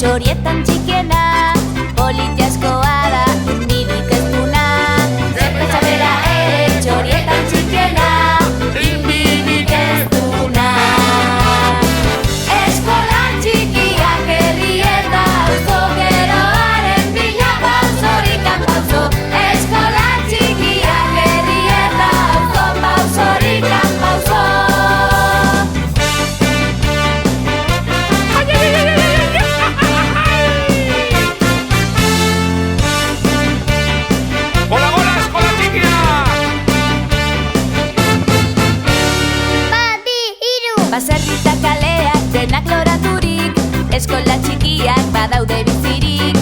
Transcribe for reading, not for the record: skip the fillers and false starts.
Txorietan txikiena, politiaskoa da, inbidik ez duna. Zerpetxa bera ere, txorietan txikiena, inbidik ez duna. Eskola txikiak herrieta, auzo geroaren bila pausorikan pauso. Eskola txikiak herrieta, auzo pausorikan pauso. Gola, gola, eskola txikiak! Bati, hiru! Baserritak kaleak denak loraturik, eskola txikiak badaude bizirik.